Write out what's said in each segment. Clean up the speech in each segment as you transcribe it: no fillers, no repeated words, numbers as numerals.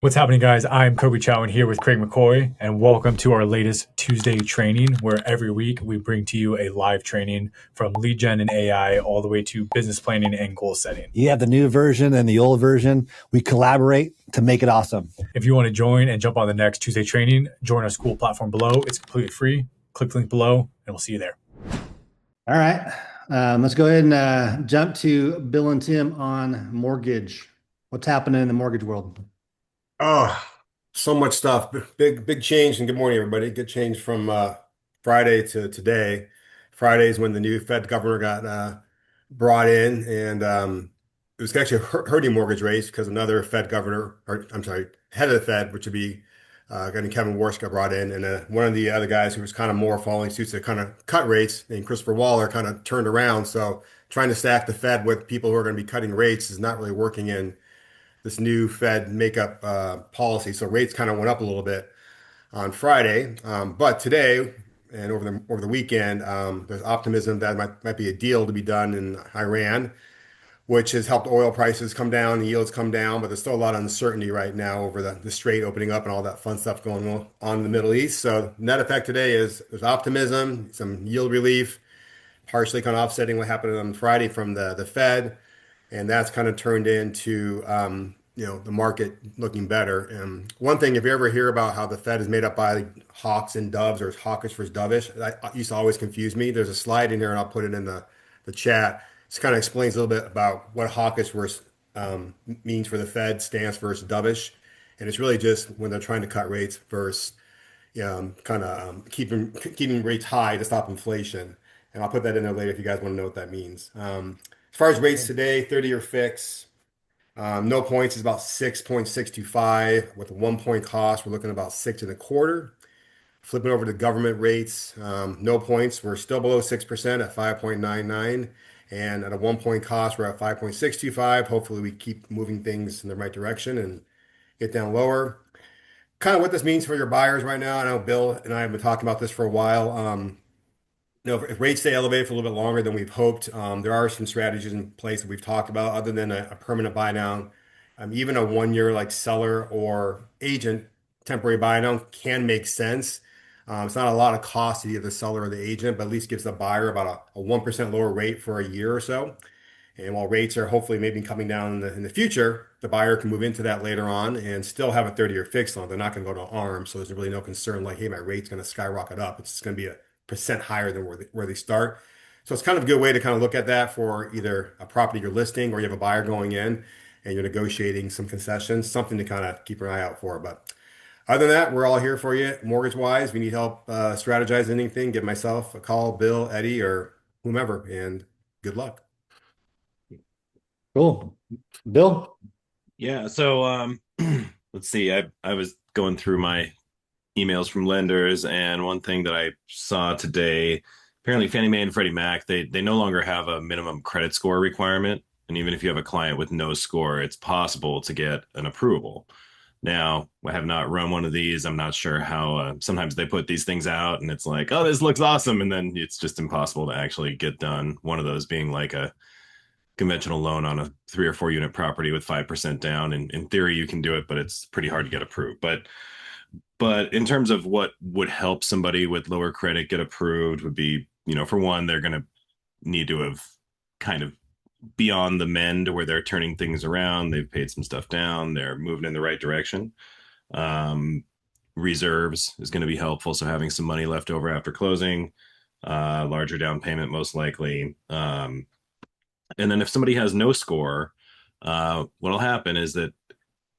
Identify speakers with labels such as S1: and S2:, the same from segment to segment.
S1: What's happening, guys? I'm Kobe Chowan here with Craig McCoy, and welcome to our latest Tuesday training, where every week we bring to you a live training from lead gen and AI all the way to business planning and goal setting.
S2: You have the new version and the old version. We collaborate to make it awesome.
S1: If you want to join and jump on the next Tuesday training, join our school platform below. It's completely free. Click the link below, and we'll see you there.
S2: All right. Let's go ahead and jump to Bill and Tim on mortgage. What's happening in the mortgage world?
S3: Oh, so much stuff. Big change. And good morning, everybody. Good change from Friday to today. Friday is when the new Fed governor got brought in, and it was actually hurting mortgage rates because another Fed governor, or I'm sorry, head of the Fed, which would be Kevin Warsh, got brought in, and one of the other guys who was kind of more following suit to kind of cut rates, named Christopher Waller, kind of turned around. So trying to stack the Fed with people who are going to be cutting rates is not really working in this new Fed makeup policy. So rates kind of went up a little bit on Friday, but today and over the weekend, there's optimism that might be a deal to be done in Iran, which has helped oil prices come down, the yields come down, but there's still a lot of uncertainty right now over the strait opening up and all that fun stuff going on in the Middle East. So net effect today is there's optimism, some yield relief, partially kind of offsetting what happened on Friday from the Fed, and that's kind of turned into the market looking better. And one thing, if you ever hear about how the Fed is made up by hawks and doves, or it's hawkish versus dovish, that used to always confuse me. There's a slide in here, and I'll put it in the chat. It kind of explains a little bit about what hawkish versus means for the Fed stance versus dovish, and it's really just when they're trying to cut rates versus kind of keeping rates high to stop inflation. And I'll put that in there later if you guys want to know what that means. As far as rates today, 30-year fix, no points is about 6.625. With a 1 point cost, we're looking at about six and a quarter. Flipping over to government rates, no points, we're still below 6% at 5.99. And at a 1 point cost, we're at 5.625. Hopefully, we keep moving things in the right direction and get down lower. Kind of what this means for your buyers right now. I know Bill and I have been talking about this for a while. If rates stay elevated for a little bit longer than we've hoped, there are some strategies in place that we've talked about other than a permanent buy down. Even a 1 year like seller or agent temporary buy down can make sense. It's not a lot of cost to either the seller or the agent, but at least gives the buyer about a 1% lower rate for a year or so. And while rates are hopefully maybe coming down in the future, the buyer can move into that later on and still have a 30-year fix on. They're not going to go to ARM, so there's really no concern like, hey, my rate's going to skyrocket up. It's just going to be a percent higher than where they start. So it's kind of a good way to kind of look at that for either a property you're listing or you have a buyer going in and you're negotiating some concessions, something to kind of keep an eye out for. But other than that, we're all here for you mortgage wise. If you need help strategize anything, give myself a call, Bill, Eddie, or whomever, and good luck.
S2: Cool. Bill?
S4: Yeah, so let's see. I was going through my emails from lenders, and one thing that I saw today, apparently Fannie Mae and Freddie Mac, they no longer have a minimum credit score requirement. And even if you have a client with no score, it's possible to get an approval. Now, I have not run one of these. I'm not sure how sometimes they put these things out and it's like, oh, this looks awesome. And then it's just impossible to actually get done. One of those being like a conventional loan on a 3 or 4 unit property with 5% down. And in theory, you can do it, but it's pretty hard to get approved. But in terms of what would help somebody with lower credit get approved would be, for one, they're going to need to have kind of be on the mend where they're turning things around. They've paid some stuff down. They're moving in the right direction. Reserves is going to be helpful. So having some money left over after closing, larger down payment, most likely. And then if somebody has no score, what'll happen is that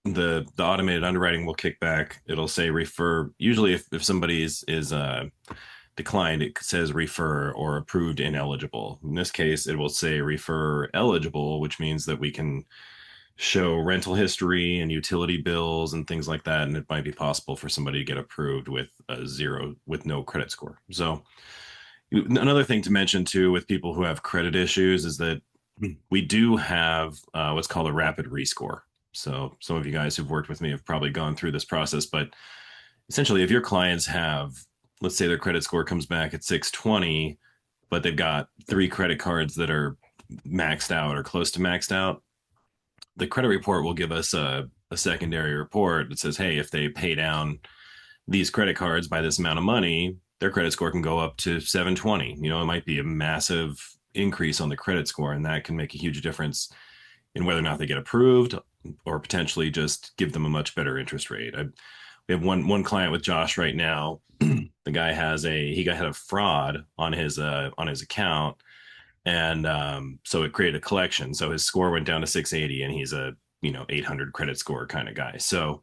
S4: the automated underwriting will kick back. It'll say refer. Usually if somebody is declined, it says refer or approved ineligible. In this case, it will say refer eligible, which means that we can show rental history and utility bills and things like that. And it might be possible for somebody to get approved with a zero, with no credit score. So another thing to mention too with people who have credit issues is that we do have what's called a rapid rescore. So some of you guys who've worked with me have probably gone through this process, but essentially if your clients have, let's say their credit score comes back at 620, but they've got 3 credit cards that are maxed out or close to maxed out, the credit report will give us a a secondary report that says, hey, if they pay down these credit cards by this amount of money, their credit score can go up to 720. It might be a massive increase on the credit score, and that can make a huge difference in whether or not they get approved, or potentially just give them a much better interest rate. We have one client with Josh right now. The guy had a fraud on his account, and so it created a collection. So his score went down to 680, and he's a 800 credit score kind of guy. So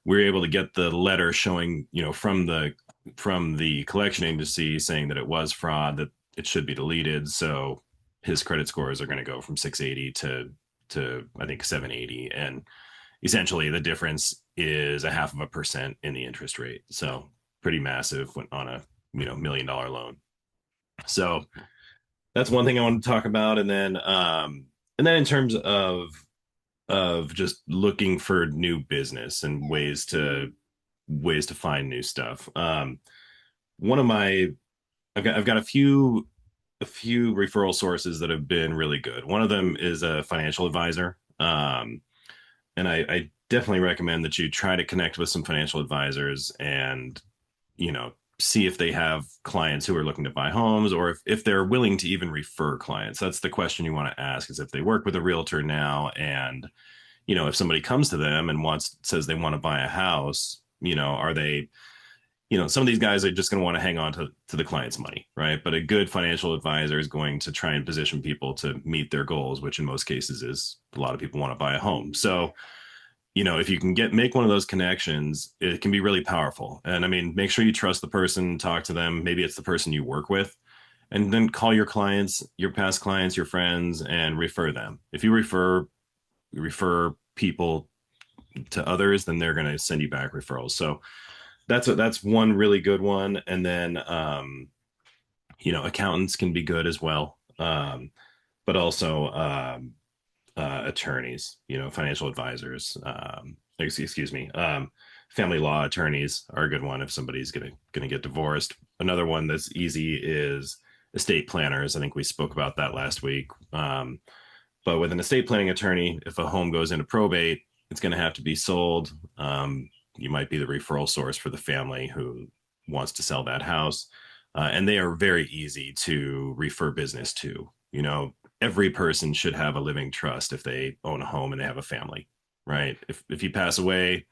S4: we were able to get the letter showing, from the collection agency saying that it was fraud, that it should be deleted. So his credit scores are going to go from 680 to I think 780, and essentially the difference is 0.5% in the interest rate. So pretty massive on a $1 million loan. So that's one thing I want to talk about, and then in terms of just looking for new business and ways to find new stuff. One of my I've got a few referral sources that have been really good. One of them is a financial advisor. And I definitely recommend that you try to connect with some financial advisors and, see if they have clients who are looking to buy homes, or if they're willing to even refer clients. That's the question you want to ask, is if they work with a realtor now, and, if somebody comes to them and says they want to buy a house, are they, some of these guys are just going to want to hang on to the client's money, right? But a good financial advisor is going to try and position people to meet their goals, which in most cases is a lot of people want to buy a home. So, if you can make one of those connections, it can be really powerful. And I mean, make sure you trust the person, talk to them. Maybe it's the person you work with, and then call your clients, your past clients, your friends, and refer them. If you refer people to others, then they're going to send you back referrals. So that's one really good one. And then, accountants can be good as well. But also, attorneys, financial advisors, excuse me, family law attorneys are a good one if somebody's gonna get divorced. Another one that's easy is estate planners. I think we spoke about that last week. But with an estate planning attorney, if a home goes into probate, it's going to have to be sold. You might be the referral source for the family who wants to sell that house. And they are very easy to refer business to. Every person should have a living trust if they own a home and they have a family, right? If you pass away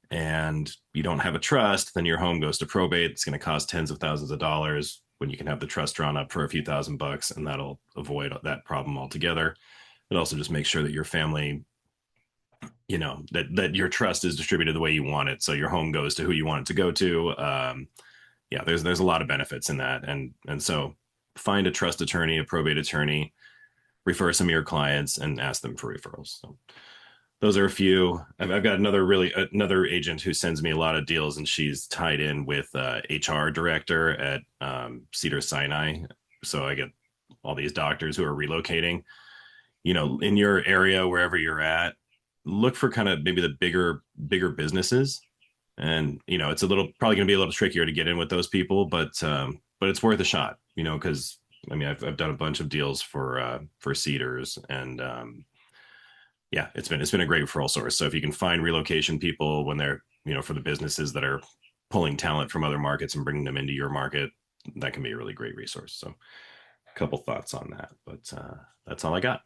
S4: and you don't have a trust, then your home goes to probate. It's going to cost tens of thousands of dollars when you can have the trust drawn up for a few $1,000, and that'll avoid that problem altogether. It also just makes sure that your family, that your trust is distributed the way you want it, so your home goes to who you want it to go to. Yeah, there's a lot of benefits in that, and so find a trust attorney, a probate attorney, refer some of your clients, and ask them for referrals. So those are a few. I've got another agent who sends me a lot of deals, and she's tied in with HR director at Cedars-Sinai. So I get all these doctors who are relocating. In your area, wherever you're at, look for kind of maybe the bigger businesses. And, it's probably going to be a little trickier to get in with those people, but it's worth a shot, because I mean, I've done a bunch of deals for Cedars, and yeah, it's been a great referral source. So if you can find relocation people when they're, for the businesses that are pulling talent from other markets and bringing them into your market, that can be a really great resource. So a couple thoughts on that, but that's all I got.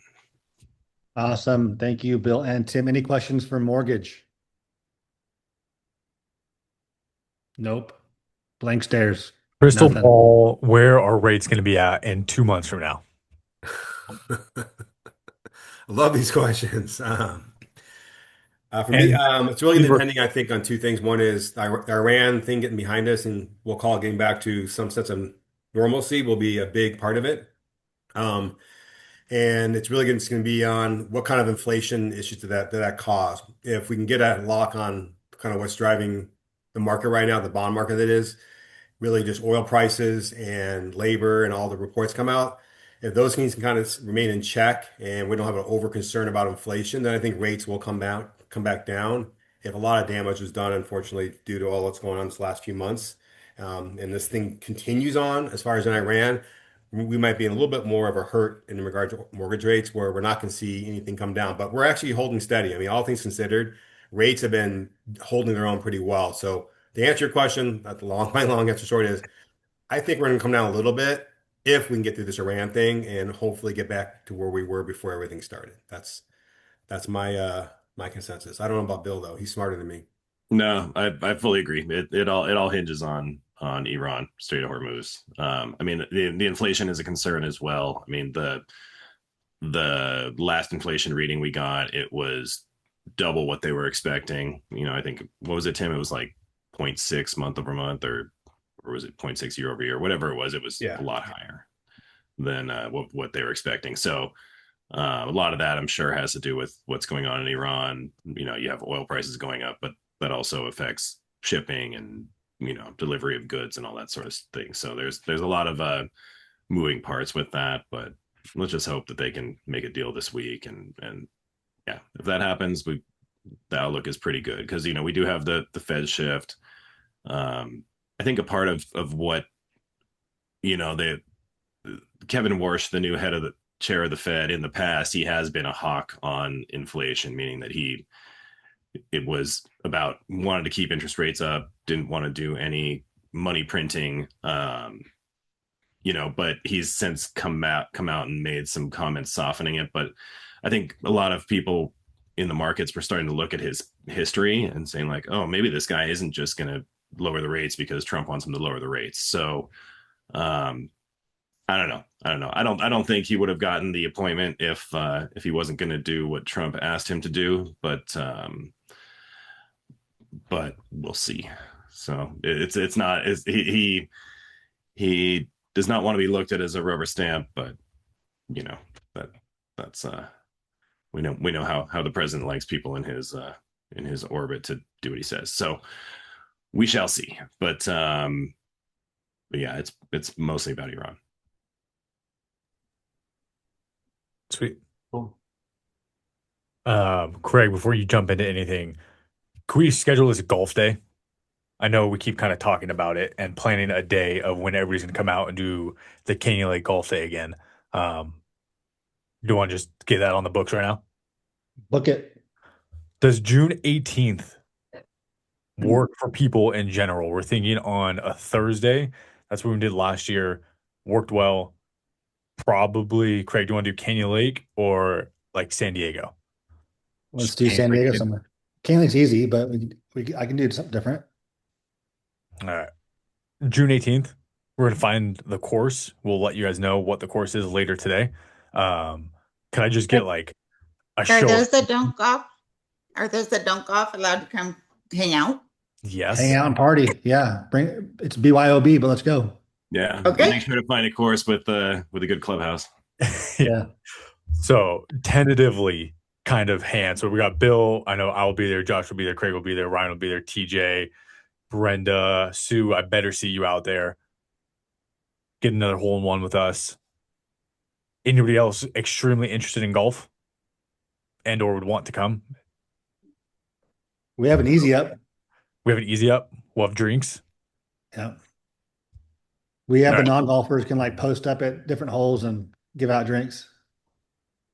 S2: Awesome. Thank you, Bill and Tim. Any questions for mortgage? Nope. Blank stares.
S1: Crystal
S2: Nothing.
S1: ball, where are rates going to be at in 2 months from now?
S3: I love these questions. For me, it's really depending, I think, on two things. One is the Iran thing getting behind us, and we'll call it getting back to some sense of normalcy will be a big part of it. And it's really just going to be on what kind of inflation issues did that cause. If we can get a lock on kind of what's driving the market right now, the bond market that is, really just oil prices and labor and all the reports come out. If those things can kind of remain in check and we don't have an over concern about inflation, then I think rates will come back down. If a lot of damage was done, unfortunately, due to all that's going on this last few months, and this thing continues on as far as in Iran, we might be in a little bit more of a hurt in regard to mortgage rates, where we're not going to see anything come down, but we're actually holding steady. I mean, all things considered, rates have been holding their own pretty well. So to answer your question, my long answer short is, I think we're going to come down a little bit if we can get through this Iran thing and hopefully get back to where we were before everything started. That's my consensus. I don't know about Bill though. He's smarter than me.
S4: No, I fully agree. It all hinges on Iran, Strait of Hormuz. I mean, the inflation is a concern as well. I mean, the last inflation reading we got, it was double what they were expecting. I think, what was it, Tim? It was like 0.6 month over month, or was it 0.6 year over year? Whatever it was a lot higher than what they were expecting. So a lot of that, I'm sure, has to do with what's going on in Iran. You have oil prices going up, but that also affects shipping and delivery of goods and all that sort of thing. So there's a lot of moving parts with that, but let's just hope that they can make a deal this week. And yeah, if that happens, the outlook is pretty good, because we do have the Fed shift. I think a part of what they Kevin Warsh, the new chair of the Fed, in the past, he has been a hawk on inflation, meaning that it was about wanted to keep interest rates up, didn't want to do any money printing, but he's since come out and made some comments softening it. But I think a lot of people in the markets were starting to look at his history and saying, like, oh, maybe this guy isn't just going to lower the rates because Trump wants him to lower the rates. So I don't know. I don't think he would have gotten the appointment if he wasn't going to do what Trump asked him to do. But we'll see. So it's not, he does not want to be looked at as a rubber stamp, but that's we know how the president likes people in his orbit to do what he says. So we shall see. But yeah, it's mostly about Iran.
S1: Sweet. Cool. Craig, before you jump into anything, can we schedule this golf day? I know we keep kind of talking about it and planning a day of when everybody's going to come out and do the Canyon Lake Golf Day again. Do you want to just get that on the books right now?
S2: Book it.
S1: Does June 18th work for people in general? We're thinking on a Thursday. That's what we did last year. Worked well. Probably, Craig, do you want to do Canyon Lake or like San Diego?
S2: Let's do San Diego somewhere. Canyon Lake's easy, but I can do something different.
S1: All right. June 18th, we're going to find the course. We'll let you guys know what the course is later today. Can I just get like a show?
S5: Are those that don't golf? Are those that don't golf allowed to come hang out?
S1: Yes.
S2: Hang out and party. Yeah. It's BYOB, but let's go.
S4: Yeah.
S5: Okay.
S4: Make sure to find a course with a good clubhouse.
S2: Yeah.
S1: So tentatively kind of hand. So we got Bill. I know I'll be there. Josh will be there. Craig will be there. Ryan will be there. TJ, Brenda, Sue, I better see you out there. Get another hole-in-one with us. Anybody else extremely interested in golf and or would want to come?
S2: We have an easy up.
S1: We have an easy up. We'll have drinks.
S2: Yeah. We have
S1: All
S2: the
S1: right.
S2: non-golfers can like post up at different holes and give out drinks.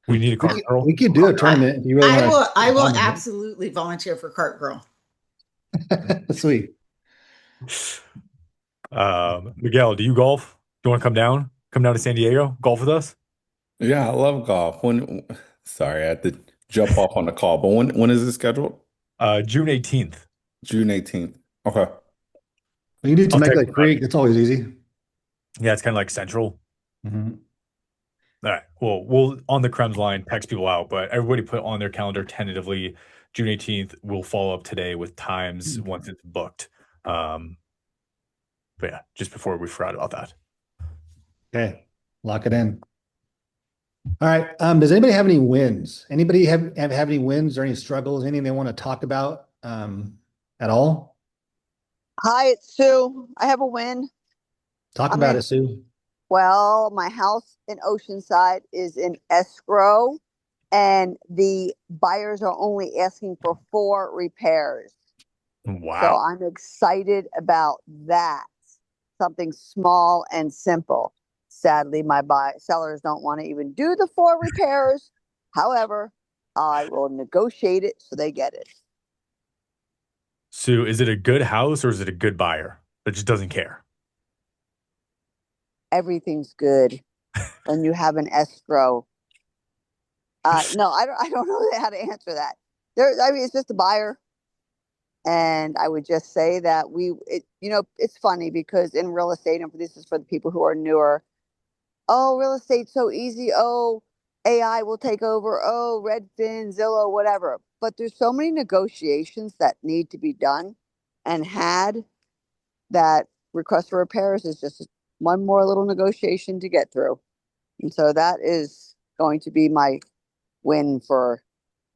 S1: We need a cart girl.
S2: We could do a tournament if you really want to.
S5: I will absolutely volunteer for cart girl.
S2: Sweet.
S1: Miguel, do you golf? Do you want to come down? Come down to San Diego? Golf with us?
S6: Yeah, I love golf. Sorry, I had to jump off on the call, but when is it scheduled?
S1: June 18th.
S6: June 18th. Okay.
S2: We can do
S1: I'll
S2: Temecula
S1: text
S2: Creek. It's always easy.
S1: Yeah, it's kind of like central.
S2: Mhm.
S1: All right. Well, we'll on the Krems line text people out, but everybody put on their calendar tentatively June 18th. We'll follow up today with times once it's booked. But yeah, just before we forgot about that.
S2: Okay. Lock it in. All right. Does anybody have any wins? Anybody have any wins or any struggles? Anything they want to talk about at all?
S7: Hi, it's Sue. I have a win.
S2: Talk
S7: I'm
S2: about
S7: in-
S2: it, Sue.
S7: Well, my house in Oceanside is in escrow, and the buyers are only asking for 4 repairs. So
S1: Wow.
S7: I'm excited about that. Something small and simple. Sadly, my sellers don't want to even do the 4 repairs. However, I will negotiate it so they get it.
S1: So is it a good house or is it a good buyer that just doesn't care?
S7: Everything's good when you have an escrow. No, I don't know how to answer that. I mean, it's just a buyer. And I would just say that it's funny because in real estate, and this is for the people who are newer, oh, real estate's so easy. Oh, AI will take over. Oh, Redfin, Zillow, whatever. But there's so many negotiations that need to be done and had that request for repairs is just one more little negotiation to get through. And so that is going to be my win for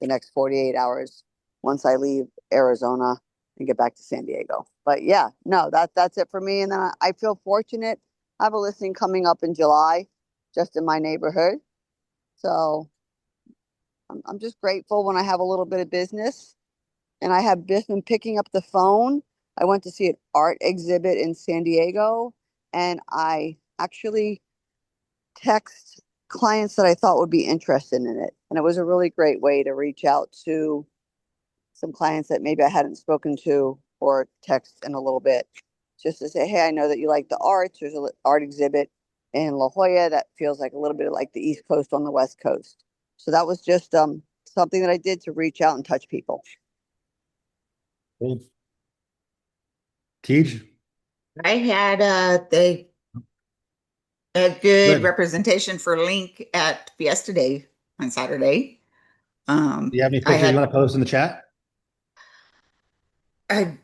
S7: the next 48 hours once I leave Arizona and get back to San Diego. But yeah, no, that's it for me. And then I feel fortunate. I have a listing coming up in July, just in my neighborhood. So I'm just grateful when I have a little bit of business. And I have been picking up the phone. I went to see an art exhibit in San Diego, and I actually text clients that I thought would be interested in it. And it was a really great way to reach out to some clients that maybe I hadn't spoken to or text in a little bit, just to say, hey, I know that you like the arts. There's an art exhibit in La Jolla that feels like a little bit like the East Coast on the West Coast. So that was just something that I did to reach out and touch people.
S2: Cool. Tej?
S5: I had a good
S2: Good.
S5: representation for Link at Fiesta Day on Saturday.
S2: Do you have any
S5: I
S2: pictures you
S5: had
S2: want to post in the chat?
S5: I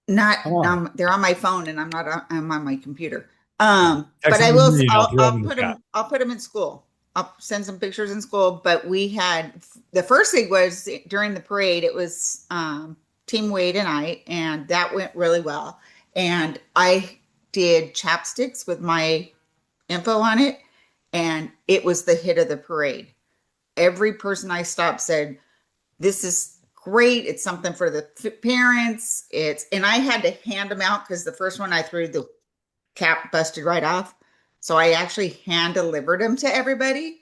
S5: not
S2: Come on.
S5: they're on my phone and I'm on my computer.
S1: Text
S5: But
S1: them
S5: I
S1: to
S5: will
S1: me and I'll throw them in the chat.
S5: I'll put them in school. I'll send some pictures in school. But we had the first thing was during the parade. It was Team Wade and I, and that went really well. And I did chapsticks with my info on it, and it was the hit of the parade. Every person I stopped said, "This is great. It's something for the parents." And I had to hand them out because the first one I threw, the cap busted right off. So I actually hand delivered them to everybody,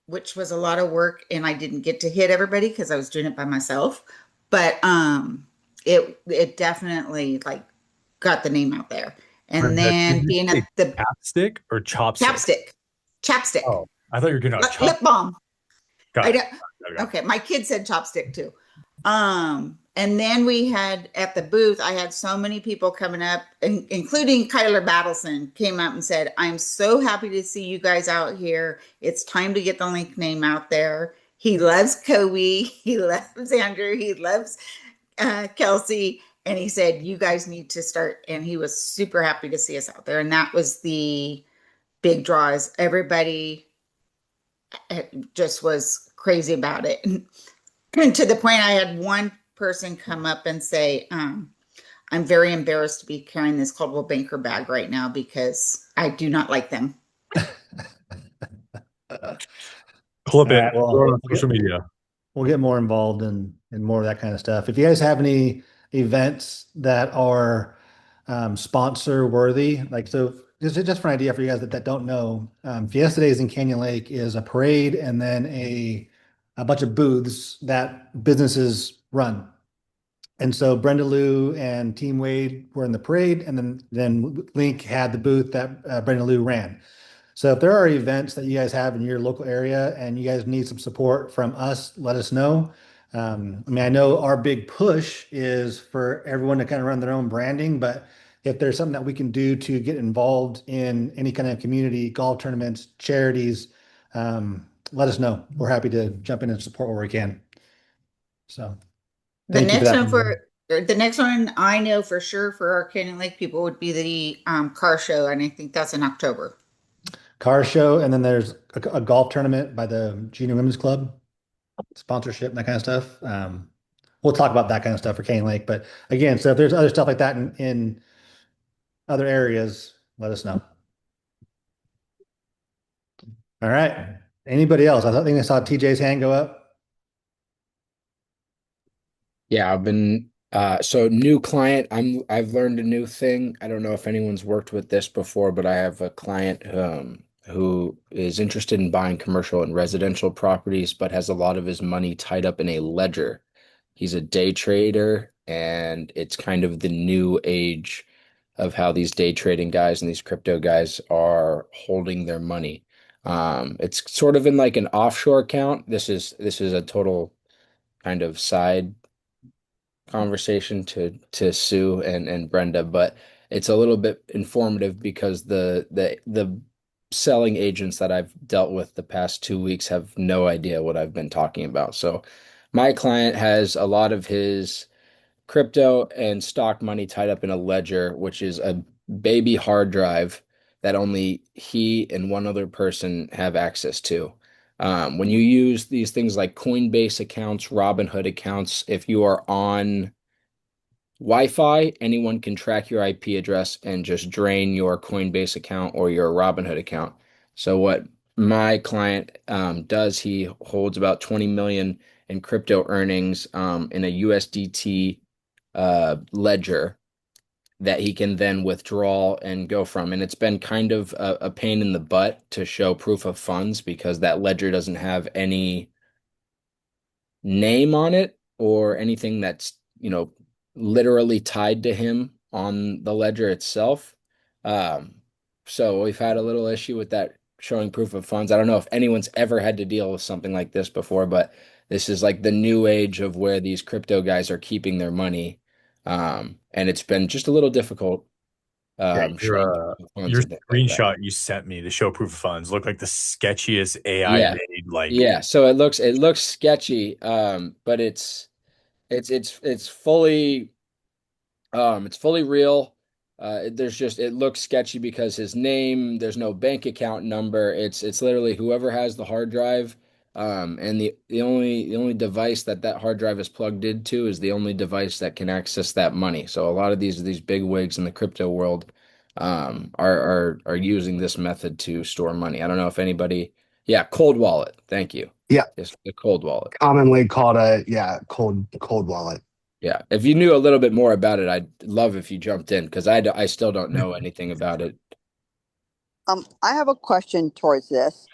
S5: which was a lot of work, and I didn't get to hit everybody because I was doing it by myself. But it definitely like got the name out there. And
S1: Brenda, did
S5: then
S1: you
S5: being
S1: say
S5: at the
S1: chapstick or chopstick?
S5: chapstick,
S1: Oh, I thought you were getting a
S5: lip balm.
S1: Got
S5: I
S1: it.
S5: don't,
S1: Got it.
S5: okay, my kid said chopstick too. And then we had at the booth, I had so many people coming up, including Kyler Battleson came up and said, "I'm so happy to see you guys out here. It's time to get the Link name out there." He loves Kobe. He loves Andrew. He loves Kelsey. And he said, "You guys need to start." And he was super happy to see us out there. And that was the big draw, is everybody just was crazy about it. And to the point I had one person come up and say, "I'm very embarrassed to be carrying this Coldwell Banker bag right now because I do not like them."
S1: Clip
S2: All
S1: it.
S2: right, well,
S1: Throw it on social media.
S2: we'll get more involved in more of that kind of stuff. If you guys have any events that are sponsor worthy, like so, just for an idea for you guys that don't know, Fiesta Days in Canyon Lake is a parade and then a bunch of booths that businesses run. And so Brenda Lou and Team Wade were in the parade, and then Link had the booth that Brenda Lou ran. So if there are events that you guys have in your local area and you guys need some support from us, let us know. I mean, I know our big push is for everyone to kind of run their own branding, but if there's something that we can do to get involved in any kind of community, golf tournaments, charities, let us know. We're happy to jump in and support where we can. So
S5: The
S2: thank you for
S5: next
S2: that.
S5: one the next one I know for sure for our Canyon Lake people would be the car show, and I think that's in October.
S2: Car show, and then there's a golf tournament by the Junior Women's Club, sponsorship and that kind of stuff. We'll talk about that kind of stuff for Cane Lake, but again, so if there's other stuff like that in other areas, let us know. All right. Anybody else? think I saw TJ's hand go up.
S8: Yeah, I've been so new client. I've learned a new thing. I don't know if anyone's worked with this before, but I have a client who is interested in buying commercial and residential properties, but has a lot of his money tied up in a ledger. He's a day trader and it's kind of the new age of how these day trading guys and these crypto guys are holding their money. It's sort of in like an offshore account. This is a total kind of side conversation to Sue and Brenda, but it's a little bit informative because the selling agents that I've dealt with the past 2 weeks have no idea what I've been talking about. So my client has a lot of his crypto and stock money tied up in a ledger, which is a baby hard drive that only he and one other person have access to. When you use these things like Coinbase accounts, Robinhood accounts, if you are on Wi-Fi, anyone can track your IP address and just drain your Coinbase account or your Robinhood account. So what my client does, he holds about 20 million in crypto earnings in a USDT ledger that he can then withdraw and go from. And it's been kind of a pain in the butt to show proof of funds because that ledger doesn't have any name on it or anything that's, literally tied to him on the ledger itself. Um, so we've had a little issue with that showing proof of funds. I don't know if anyone's ever had to deal with something like this before, but this is like the new age of where these crypto guys are keeping their money. And it's been just a little difficult
S1: Yeah,
S8: showing proof of funds
S1: your
S8: and things like that.
S1: screenshot you sent me to show proof of funds looked like the sketchiest AI
S8: Yeah.
S1: made. Like,
S8: Yeah. So it looks sketchy, but it's fully real. It looks sketchy because his name, there's no bank account number. It's literally whoever has the hard drive. And the only device that hard drive is plugged into is the only device that can access that money. So a lot of these big wigs in the crypto world are using this method to store money. I don't know if anybody, yeah, cold wallet. Thank you.
S9: Yeah,
S8: It's the cold wallet.
S9: commonly called a cold wallet.
S8: Yeah. If you knew a little bit more about it, I'd love if you jumped in because I still don't know anything about it.
S7: I have a question towards this.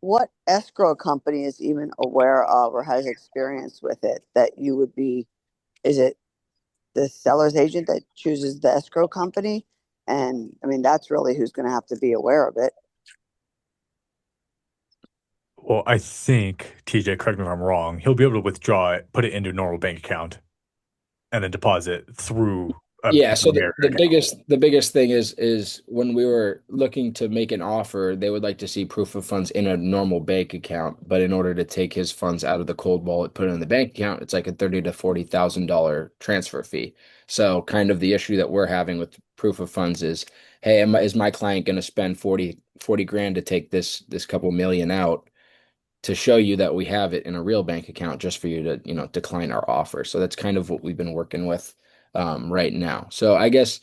S7: What escrow company is even aware of or has experience with it that you would be? Is it the seller's agent that chooses the escrow company? And I mean, that's really who's going to have to be aware of it.
S1: well, I think TJ, correct me if I'm wrong. He'll be able to withdraw it, put it into a normal bank account, and then deposit through a
S8: Yeah, so
S1: American
S8: the
S1: account.
S8: biggest thing is when we were looking to make an offer, they would like to see proof of funds in a normal bank account, but in order to take his funds out of the cold wallet, put it in the bank account, it's like a $30,000 to $40,000 transfer fee. So kind of the issue that we're having with proof of funds is, hey, is my client going to spend 40 grand to take this couple million out to show you that we have it in a real bank account just for you to, decline our offer. So that's kind of what we've been working with right now. So I guess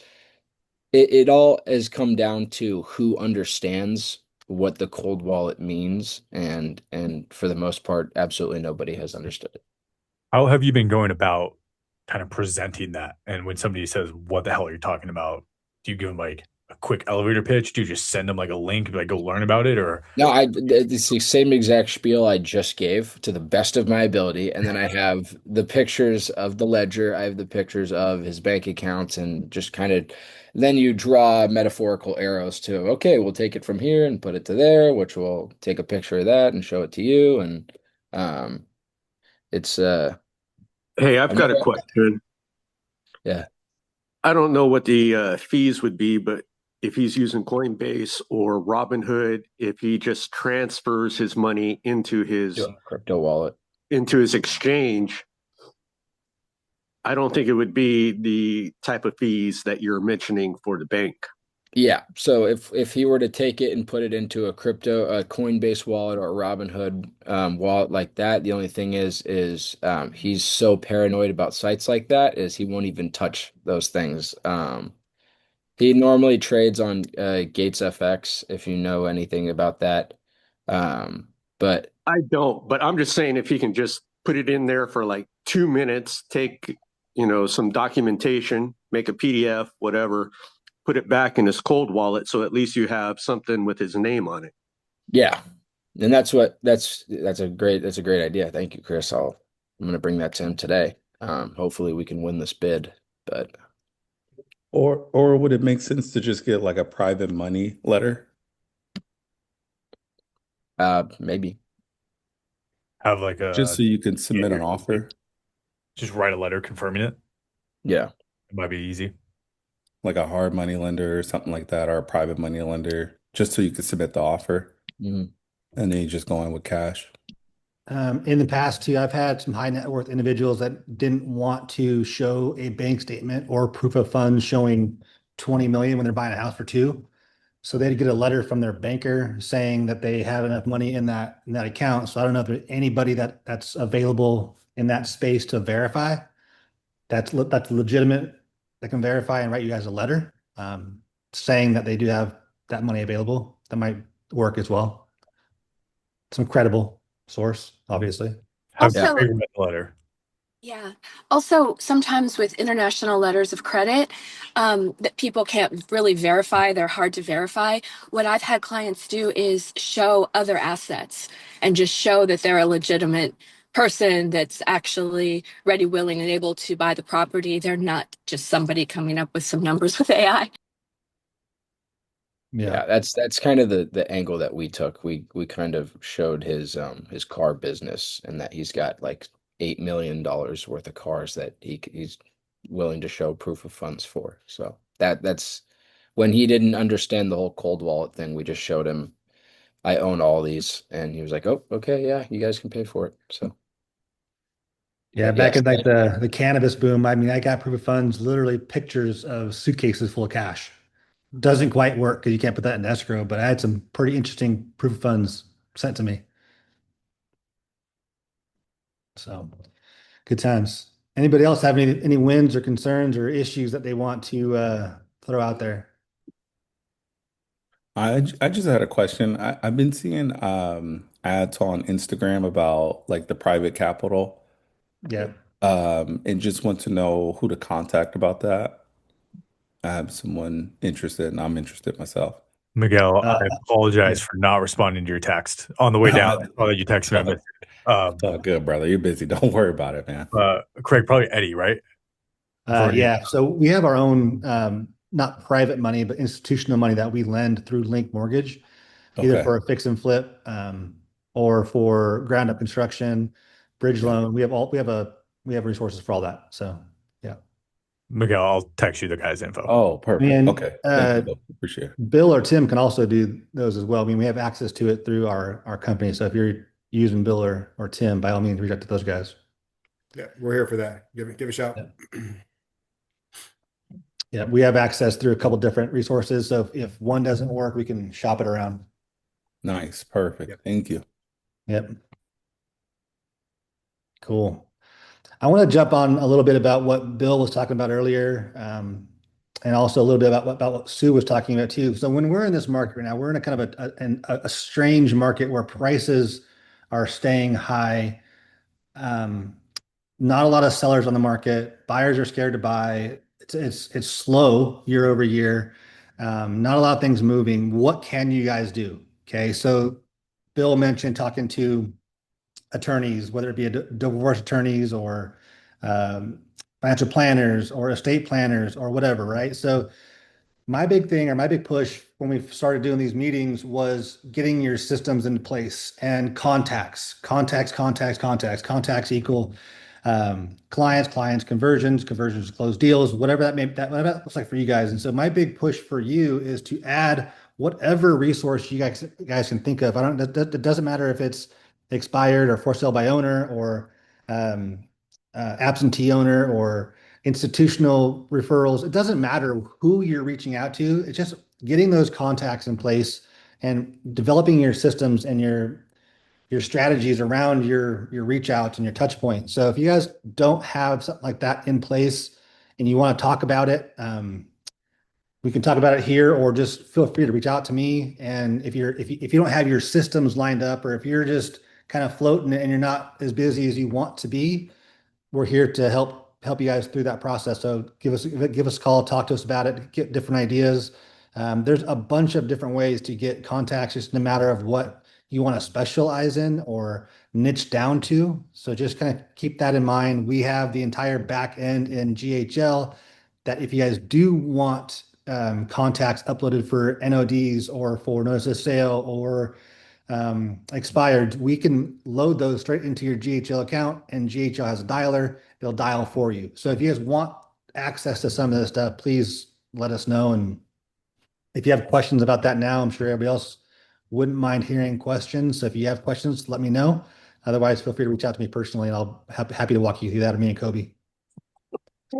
S8: it all has come down to who understands what the cold wallet means, and for the most part, absolutely nobody has understood it.
S1: How have you been going about kind of presenting that? And when somebody says, "What the hell are you talking about?" Do you give them like a quick elevator pitch? Do you just send them like a link, and be like, "Go learn about it"? Or
S8: No, it's the same exact spiel I just gave to the best of my ability. And then I have the pictures of the ledger. I have the pictures of his bank accounts and just kind of, then you draw metaphorical arrows to, okay, we'll take it from here and put it to there, which will take a picture of that and show it to you. And um, it's,
S10: Hey, I've
S8: I've
S10: got a
S8: never,
S10: question.
S8: yeah.
S10: I don't know what the fees would be, but if he's using Coinbase or Robinhood, if he just transfers his money
S8: Doing a crypto wallet.
S10: into his exchange, I don't think it would be the type of fees that you're mentioning for the bank.
S8: Yeah. So if he were to take it and put it into a Coinbase wallet or a Robinhood wallet like that, the only thing is he's so paranoid about sites like that is he won't even touch those things. He normally trades on Gates FX, if you know anything about that. But
S10: I don't, but I'm just saying if he can just put it in there for like 2 minutes, take, some documentation, make a PDF, whatever, put it back in his cold wallet. So at least you have something with his name on it.
S8: yeah, and that's a great idea. Thank you, Chris. I'm gonna bring that to him today. Hopefully we can win this bid, but
S6: Or would it make sense to just get like a private money letter?
S8: maybe.
S1: Have like
S6: Just
S1: a
S6: so you can submit an offer,
S1: just write a letter confirming it.
S8: Yeah.
S1: It might be easy.
S6: like a hard money lender or something like that, or a private money lender, just so you can submit the offer
S8: Mhm.
S6: and then you just go in with cash.
S2: In the past too, I've had some high net worth individuals that didn't want to show a bank statement or proof of funds showing 20 million when they're buying a house for two. So they'd get a letter from their banker saying that they have enough money in that account. So I don't know if there's anybody that's available in that space to verify. That's legitimate, that can verify and write you guys a letter saying that they do have that money available. That might work as well. Some credible source, obviously.
S1: Have
S8: Yeah.
S1: Craig write the letter.
S11: Yeah. Also, sometimes with international letters of credit, that people can't really verify, they're hard to verify. What I've had clients do is show other assets and just show that they're a legitimate person that's actually ready, willing, and able to buy the property. They're not just somebody coming up with some numbers with AI.
S8: Yeah, that's kind of the angle that we took. We kind of showed his car business and that he's got like $8 million worth of cars that he's willing to show proof of funds for. So that's when he didn't understand the whole cold wallet thing, we just showed him I own all these, and he was like, "Oh, okay, yeah, you guys can pay for it." So
S2: Yeah,
S8: but
S2: back
S8: yes,
S2: in like the cannabis boom, I mean, I got proof of funds, literally pictures of suitcases full of cash. Doesn't quite work because you can't put that in escrow, but I had some pretty interesting proof of funds sent to me. So good times. Anybody else have any wins or concerns or issues that they want to throw out there?
S6: I just had a question. I've been seeing ads on Instagram about like the private capital,
S2: Yeah.
S6: and just want to know who to contact about that. I have someone interested and I'm interested myself.
S1: Miguel, I
S2: Yeah.
S1: apologize for not responding to your text on the way down. I saw that you texted me. I missed it.
S6: It's all good, brother. You're busy. Don't worry about it, man.
S1: Craig, probably Eddie, right?
S2: Yeah. So we have our own, not private money, but institutional money that we lend through Link Mortgage, either
S6: Okay.
S2: for a fix and flip, or for ground up construction, bridge
S6: Yeah.
S2: loan. We have resources for all that. So yeah.
S1: Miguel, I'll text you the guy's info.
S6: Oh, perfect.
S2: And
S6: Okay. Thank you, Bill. Appreciate it.
S2: Bill or Tim can also do those as well. I mean, we have access to it through our company. So if you're using Bill or Tim, by all means, reach out to those guys.
S3: Yeah, we're here for that. Give a shout.
S2: Yeah, we have access through a couple different resources. So if one doesn't work, we can shop it around.
S6: Nice. Perfect.
S3: Yep.
S6: Thank you.
S2: Yep. Cool. I want to jump on a little bit about what Bill was talking about earlier, and also a little bit about what Sue was talking about too. So when we're in this market right now, we're in a kind of a strange market where prices are staying high. Not a lot of sellers on the market. Buyers are scared to buy. It's slow year over year. Not a lot of things moving. What can you guys do? Okay, so Bill mentioned talking to attorneys, whether it be divorce attorneys or financial planners or estate planners or whatever, right? So my big thing or my big push when we started doing these meetings was getting your systems into place and contacts equal clients, conversions, closed deals, whatever whatever that looks like for you guys. And so my big push for you is to add whatever resource you guys can think of. It doesn't matter if it's expired or for sale by owner or absentee owner or institutional referrals. It doesn't matter who you're reaching out to. It's just getting those contacts in place and developing your systems and your strategies around your reach outs and your touch points. So if you guys don't have something like that in place and you want to talk about it, we can talk about it here, or just feel free to reach out to me. And if you don't have your systems lined up, or if you're just kind of floating and you're not as busy as you want to be, we're here to help you guys through that process. So give us a call, talk to us about it, get different ideas. There's a bunch of different ways to get contacts, just no matter of what you want to specialize in or niche down to. So just kind of keep that in mind. We have the entire back end in GHL that if you guys do want contacts uploaded for NODs or for notice of sale or expired, we can load those straight into your GHL account, and GHL has a dialer. It'll dial for you. So if you guys want access to some of this stuff, please let us know. And if you have questions about that now, I'm sure everybody else wouldn't mind hearing questions. So if you have questions, let me know. Otherwise, feel free to reach out to me personally, and I'll happy to walk you through that, or me and Kobe.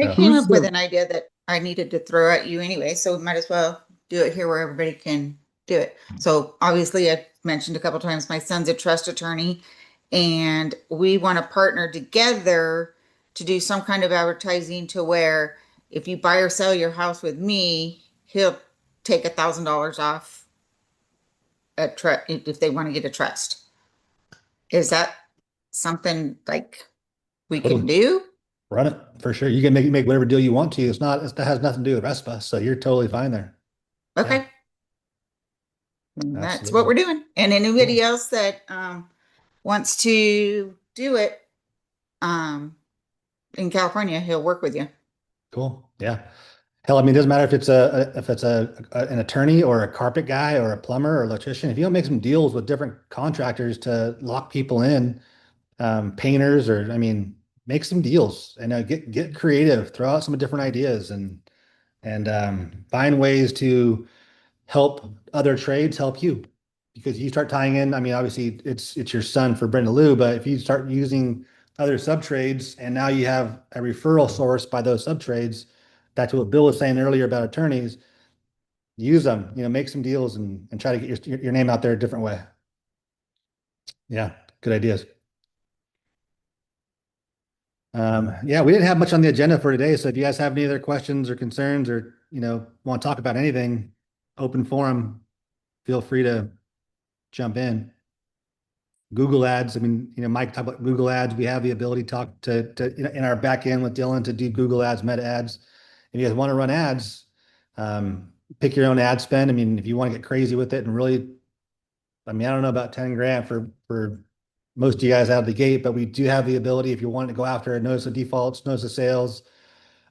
S5: I
S2: So,
S5: came up with an idea that I needed to throw at you anyway, so we might as well do it here where everybody can do it. So obviously, I mentioned a couple times my son's a trust attorney, and we want to partner together to do some kind of advertising to where if you buy or sell your house with me, he'll take $1,000 off if they want to get a trust. Is that something like we can do?
S2: run it for sure. You can make whatever deal you want to. That has nothing to do with the rest of us. So you're totally fine there.
S5: Okay.
S2: Yeah,
S5: And that's
S2: absolutely.
S5: what we're doing. And anybody else that wants to do it in California, he'll work with you.
S2: Cool. Yeah. Hell, I mean, it doesn't matter if it's an attorney or a carpet guy or a plumber or electrician. If you don't make some deals with different contractors to lock people in, painters, or I mean, make some deals and get creative, throw out some different ideas, and find ways to help other trades help you. Because you start tying in, I mean, obviously it's your son for Brenda Lou, but if you start using other sub trades and now you have a referral source by those sub trades, that's what Bill was saying earlier about attorneys. Use them, make some deals and try to get your name out there a different way. Yeah, good ideas. Yeah, we didn't have much on the agenda for today. So if you guys have any other questions or concerns or, want to talk about anything, open forum, feel free to jump in. Google ads. I mean, Mike talked about Google ads. We have the ability to talk to in our back end with Dylan to do Google ads, meta ads. If you guys want to run ads, pick your own ad spend. I mean, if you want to get crazy with it and really, I mean, I don't know about 10 grand for most of you guys out of the gate, but we do have the ability if you want to go after a notice of defaults, notice of sales,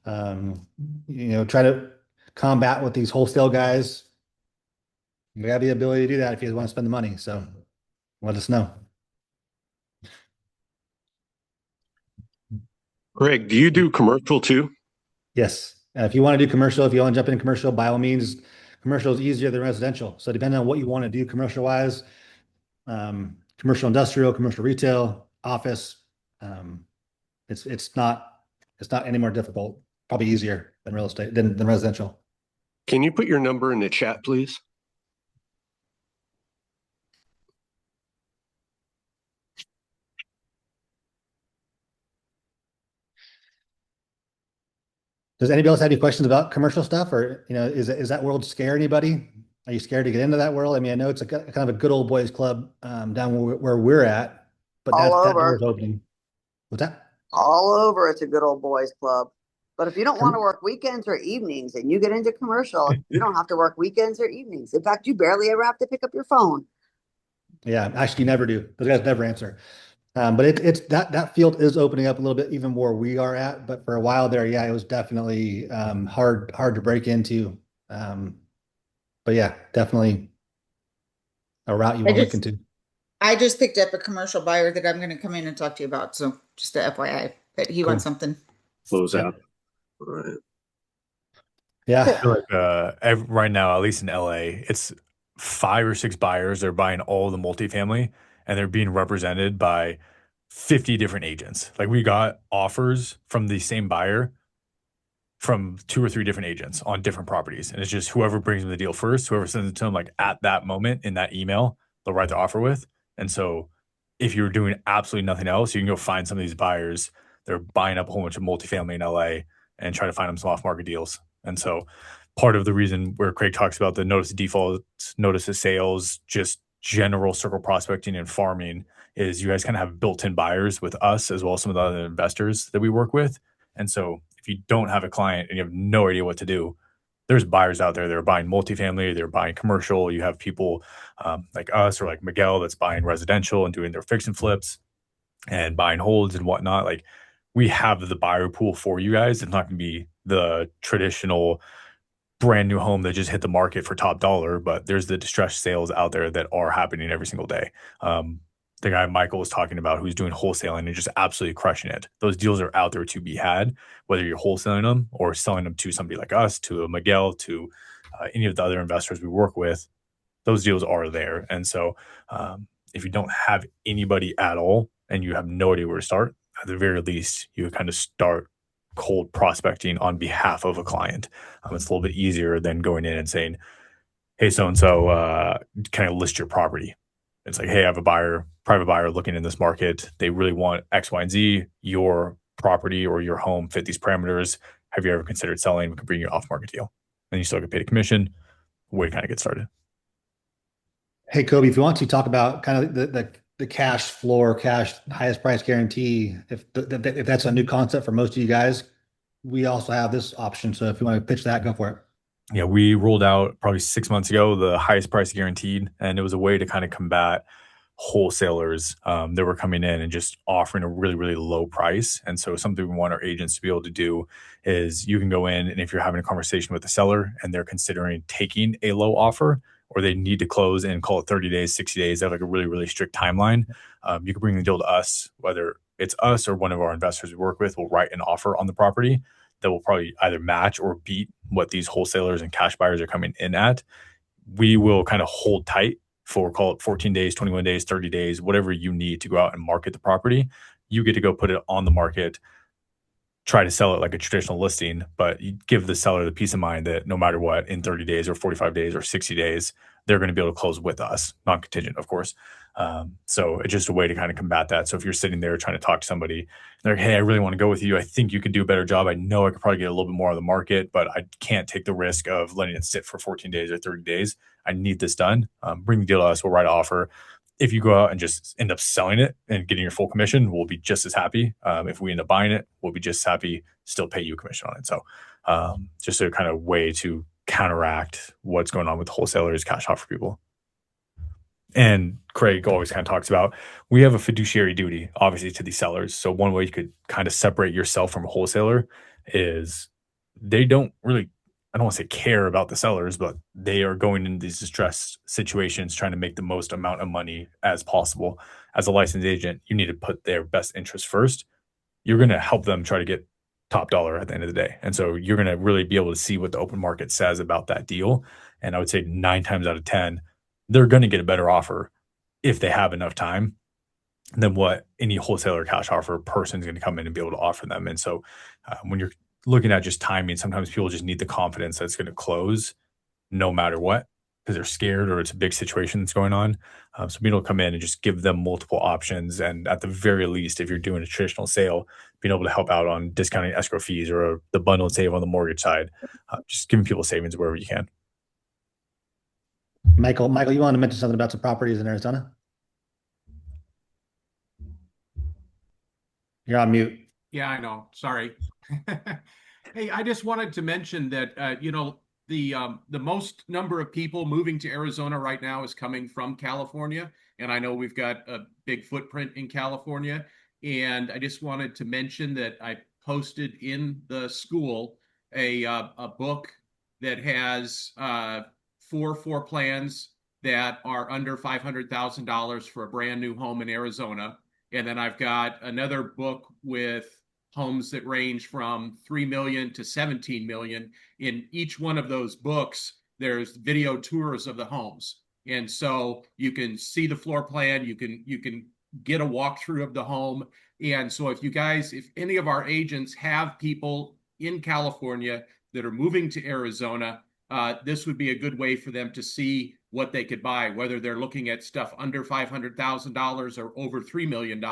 S2: try to combat with these wholesale guys. We have the ability to do that if you guys want to spend the money. So let us know.
S10: Greg, do you do commercial too?
S2: Yes. If you want to do commercial, if you want to jump in commercial, by all means, commercial is easier than residential. So depending on what you want to do commercial wise, commercial industrial, commercial retail, office, it's not any more difficult, probably easier than real estate than residential.
S10: Can you put your number in the chat, please?
S2: Does anybody else have any questions about commercial stuff, or is that world scare anybody? Are you scared to get into that world? I mean, I know it's kind of a good old boys club down where we're at, but that door is opening. What's that?
S7: All over, it's a good old boys club. But if you don't want to work weekends or evenings and you get into commercial, you don't have to work weekends or evenings. In fact, you barely ever have to pick up your phone.
S2: Yeah, actually, you never do. Those guys never answer. But it's that field is opening up a little bit, even where we are at. But for a while there, yeah, it was definitely hard to break into. But yeah, definitely a route you want to look into.
S5: I just picked up a commercial buyer that I'm going to come in and talk to you about. So just a FYI, but he wants something.
S10: Close out. All right.
S2: Yeah.
S1: I feel like right now, at least in LA, it's 5 or 6 buyers. They're buying all the multifamily and they're being represented by 50 different agents. Like we got offers from the same buyer from 2 or 3 different agents on different properties. And it's just whoever brings them the deal first, whoever sends it to them, like at that moment in that email, they'll write the offer with. And so if you're doing absolutely nothing else, you can go find some of these buyers. They're buying up a whole bunch of multifamily in LA and try to find them some off market deals. And so part of the reason where Craig talks about the notice of defaults, notice of sales, just general circle prospecting and farming is you guys kind of have built-in buyers with us as well as some of the other investors that we work with. And so if you don't have a client and you have no idea what to do, there's buyers out there that are buying multifamily, they're buying commercial. You have people like us or like Miguel that's buying residential and doing their fix and flips. and buying holds and whatnot. Like, we have the buyer pool for you guys. It's not going to be the traditional brand new home that just hit the market for top dollar, but there's the distressed sales out there that are happening every single day. The guy Michael was talking about who's doing wholesaling and just absolutely crushing it. Those deals are out there to be had, whether you're wholesaling them or selling them to somebody like us, to a Miguel, to any of the other investors we work with. Those deals are there. And so if you don't have anybody at all and you have no idea where to start, at the very least, you kind of start cold prospecting on behalf of a client. It's a little bit easier than going in and saying, hey, so-and-so, can I list your property? It's like, hey, I have a buyer, private buyer looking in this market. They really want X, Y, and Z. Your property or your home fit these parameters. Have you ever considered selling? We can bring you an off-market deal. And you still get paid a commission. Way to kind of get started.
S2: Hey, Kobe, if you want to talk about kind of the cash floor, cash highest price guarantee, if that's a new concept for most of you guys, we also have this option. So if you want to pitch that, go for it.
S1: Yeah, we rolled out probably 6 months ago the highest price guaranteed, and it was a way to kind of combat wholesalers that were coming in and just offering a really, really low price. And so something we want our agents to be able to do is you can go in, and if you're having a conversation with the seller and they're considering taking a low offer, or they need to close in, call it 30 days, 60 days, they have like a really, really strict timeline. You can bring the deal to us, whether it's us or one of our investors we work with will write an offer on the property that will probably either match or beat what these wholesalers and cash buyers are coming in at. We will kind of hold tight for, call it 14 days, 21 days, 30 days, whatever you need to go out and market the property. You get to go put it on the market, try to sell it like a traditional listing, but you give the seller the peace of mind that no matter what, in 30 days or 45 days or 60 days, they're going to be able to close with us, non-contingent, of course. So it's just a way to kind of combat that. So if you're sitting there trying to talk to somebody, they're like, hey, I really want to go with you. I think you could do a better job. I know I could probably get a little bit more on the market, but I can't take the risk of letting it sit for 14 days or 30 days. I need this done. Bring the deal to us. We'll write an offer. If you go out and just end up selling it and getting your full commission, we'll be just as happy. If we end up buying it, we'll be just happy, still pay you commission on it. So just a kind of way to counteract what's going on with wholesalers, cash offer people. And Craig always kind of talks about, we have a fiduciary duty, obviously, to these sellers. So one way you could kind of separate yourself from a wholesaler is they don't really, I don't want to say care about the sellers, but they are going into these distressed situations trying to make the most amount of money as possible. As a licensed agent, you need to put their best interest first. You're going to help them try to get top dollar at the end of the day. And so you're going to really be able to see what the open market says about that deal. And I would say 9 times out of 10, they're going to get a better offer if they have enough time than what any wholesaler cash offer person is going to come in and be able to offer them. And so when you're looking at just timing, sometimes people just need the confidence that it's going to close no matter what, because they're scared or it's a big situation that's going on. So being able to come in and just give them multiple options. And at the very least, if you're doing a traditional sale, being able to help out on discounting escrow fees or the bundle and save on the mortgage side, just giving people savings wherever you can.
S2: Michael, you wanted to mention something about some properties in Arizona? You're on mute.
S12: Yeah, I know. Sorry. Hey, I just wanted to mention that the most number of people moving to Arizona right now is coming from California, and I know we've got a big footprint in California. And I just wanted to mention that I posted in the school a book that has 4 floor plans that are under $500,000 for a brand new home in Arizona. And then I've got another book with homes that range from 3 million to 17 million. In each one of those books, there's video tours of the homes. And so you can see the floor plan, you can get a walkthrough of the home. And so if any of our agents have people in California that are moving to Arizona, this would be a good way for them to see what they could buy, whether they're looking at stuff under $500,000 or over $3 million.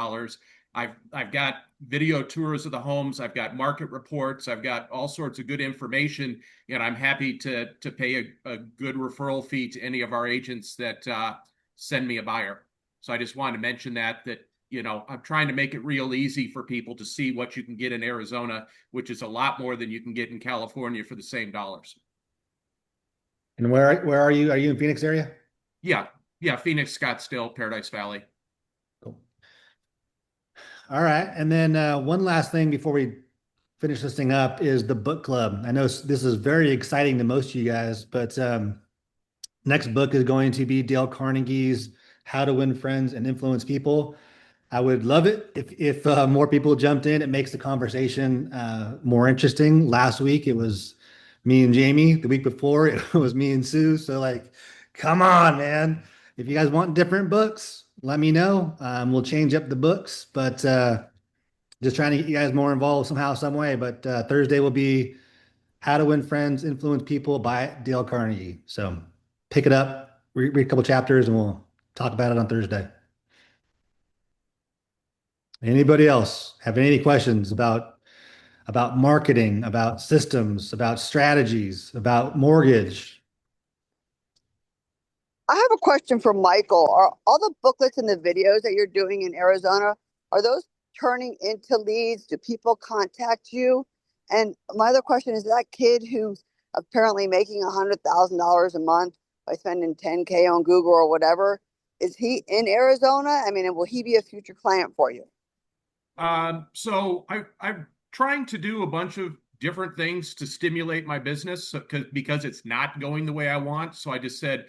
S12: I've got video tours of the homes. I've got market reports. I've got all sorts of good information, and I'm happy to pay a good referral fee to any of our agents that send me a buyer. So I just wanted to mention that I'm trying to make it real easy for people to see what you can get in Arizona, which is a lot more than you can get in California for the same dollars.
S2: And where are you? Are you in Phoenix area?
S12: Yeah. Phoenix, Scottsdale, Paradise Valley.
S2: Cool. All right. And then one last thing before we finish this thing up is the book club. I know this is very exciting to most of you guys, but next book is going to be Dale Carnegie's How to Win Friends and Influence People. I would love it if more people jumped in. It makes the conversation more interesting. Last week it was me and Jamie. The week before it was me and Sue. So like, come on, man. If you guys want different books, let me know. We'll change up the books, but just trying to get you guys more involved somehow, some way. But Thursday will be How to Win Friends, Influence People by Dale Carnegie. So pick it up, read a couple chapters, and we'll talk about it on Thursday. Anybody else have any questions about marketing, about systems, about strategies, about mortgage?
S7: I have a question for Michael. Are all the booklets and the videos that you're doing in Arizona, are those turning into leads? Do people contact you? And my other question is that kid who's apparently making $100,000 a month by spending 10K on Google or whatever, is he in Arizona? I mean, and will he be a future client for you?
S12: So I'm trying to do a bunch of different things to stimulate my business because it's not going the way I want. So I just said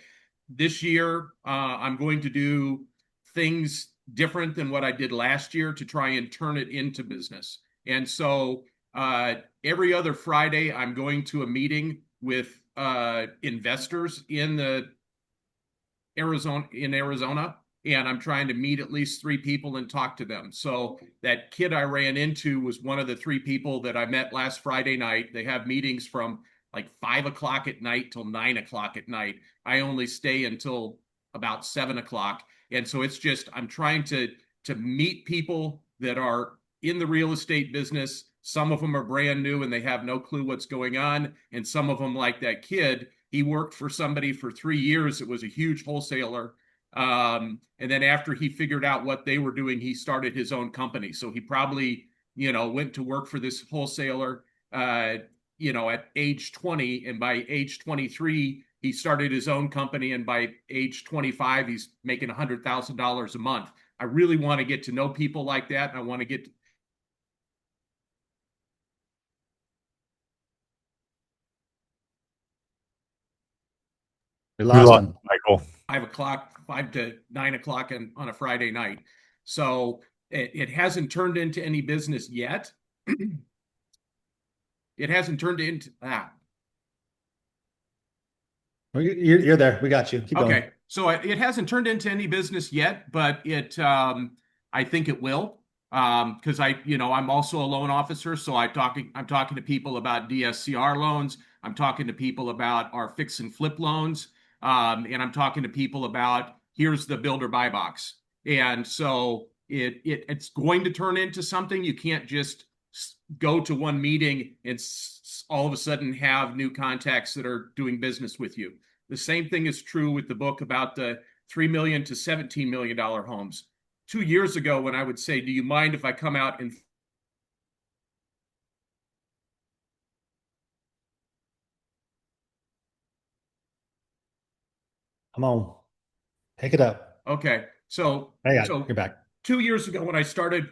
S12: this year I'm going to do things different than what I did last year to try and turn it into business. And so every other Friday I'm going to a meeting with investors in Arizona, and I'm trying to meet at least 3 people and talk to them. So that kid I ran into was one of the 3 people that I met last Friday night. They have meetings from like 5 o'clock at night till 9 o'clock at night. I only stay until about 7 o'clock. And so it's just, I'm trying to meet people that are in the real estate business. Some of them are brand new and they have no clue what's going on. And some of them, like that kid, he worked for somebody for 3 years. It was a huge wholesaler. And then after he figured out what they were doing, he started his own company. So he probably, went to work for this wholesaler, at age 20. And by age 23, he started his own company. And by age 25, he's making $100,000 a month. I really want to get to know people like that. And I want to get
S2: We lost him.
S1: Michael.
S12: 5 to 9 o'clock on a Friday night. So it hasn't turned into any business yet. It hasn't turned into that.
S2: You're there. We got you. Keep going.
S12: Okay. So it hasn't turned into any business yet, but I think it will. Because I'm also a loan officer. So I'm talking to people about DSCR loans. I'm talking to people about our fix and flip loans. And I'm talking to people about here's the builder buy box. And so it's going to turn into something. You can't just go to one meeting and all of a sudden have new contacts that are doing business with you. The same thing is true with the book about the $3 million to $17 million homes. 2 years ago, when I would say, do you mind if I come out and
S2: Come on. Pick it up.
S12: Okay. So
S2: You're back.
S12: 2 years ago when I started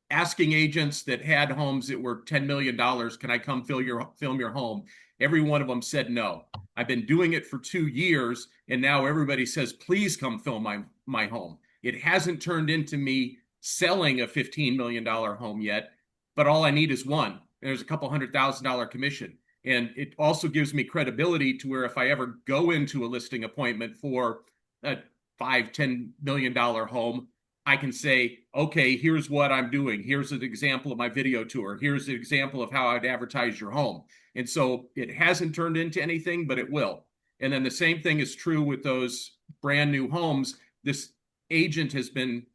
S12: asking agents that had homes that were $10 million, can I come film your home? Every one of them said no. I've been doing it for 2 years, and now everybody says, please come film my home. It hasn't turned into me selling a $15 million home yet, but all I need is one. There's a couple $100,000 commission. And it also gives me credibility to where if I ever go into a listing appointment for a $5-10 million home, I can say, okay, here's what I'm doing. Here's an example of my video tour. Here's an example of how I'd advertise your home. And so it hasn't turned into anything, but it will. And then the same thing is true with those brand new homes. This agent has been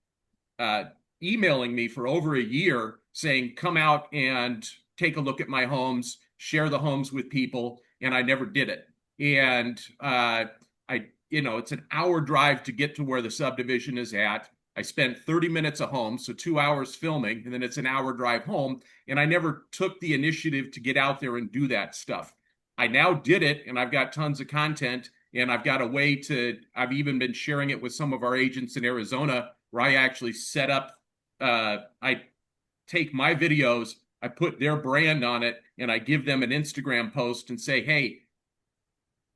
S12: emailing me for over a year saying, come out and take a look at my homes, share the homes with people. And I never did it. And it's an hour drive to get to where the subdivision is at. I spent 30 minutes a home, so 2 hours filming, and then it's an hour drive home. And I never took the initiative to get out there and do that stuff. I now did it, and I've got tons of content, and I've got a way I've even been sharing it with some of our agents in Arizona, where I actually set up I take my videos, I put their brand on it, and I give them an Instagram post and say, hey,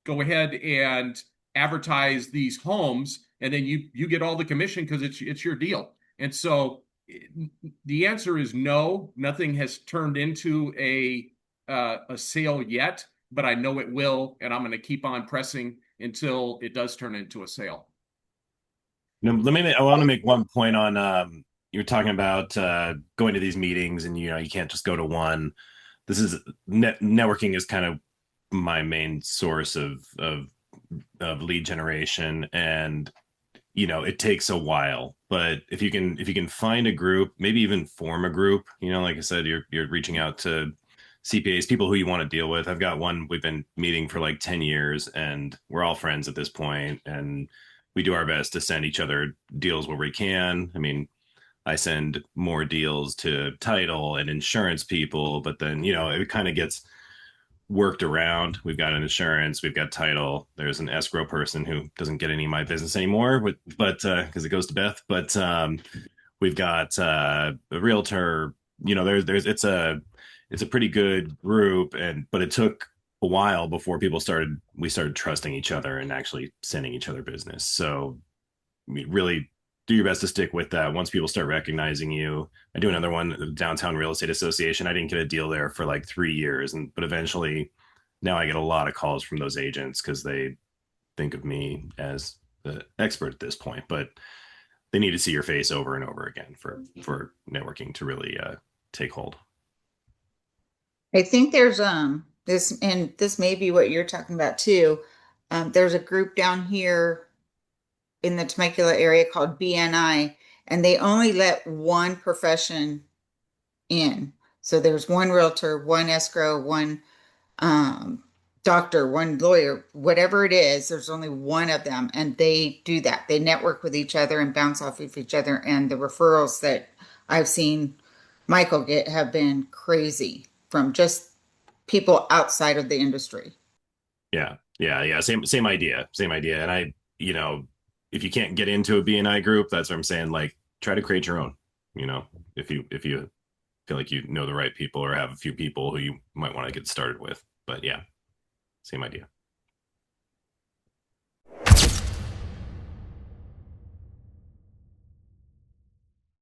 S12: go ahead and advertise these homes, and then you get all the commission because it's your deal. And so the answer is no. Nothing has turned into a sale yet, but I know it will, and I'm going to keep on pressing until it does turn into a sale.
S4: I want to make one point on you were talking about going to these meetings, and you can't just go to one. This is networking is kind of my main source of lead generation, and it takes a while. But if you can find a group, maybe even form a group, like I said, you're reaching out to CPAs, people who you want to deal with. I've got one we've been meeting for like 10 years, and we're all friends at this point, and we do our best to send each other deals where we can. I mean, I send more deals to title and insurance people, but then it kind of gets worked around. We've got an insurance, we've got title. There's an escrow person who doesn't get any of my business anymore, but because it goes to Beth. But we've got a realtor. There's it's a pretty good group, but it took a while before we started trusting each other and actually sending each other business. So really do your best to stick with that. Once people start recognizing you, I do another one, the Downtown Real Estate Association. I didn't get a deal there for like 3 years, but eventually now I get a lot of calls from those agents because they think of me as the expert at this point, but they need to see your face over and over again for networking to really take hold.
S5: I think there's this may be what you're talking about too. There's a group down here in the Temecula area called BNI, and they only let one profession in. So there's one realtor, one escrow, one doctor, one lawyer, whatever it is, there's only one of them. And they do that. They network with each other and bounce off of each other. And the referrals that I've seen Michael get have been crazy from just people outside of the industry.
S4: Yeah. Same idea. And if you can't get into a BNI group, that's what I'm saying. Like, try to create your own. If you feel like you know the right people or have a few people who you might want to get started with. But yeah, same idea.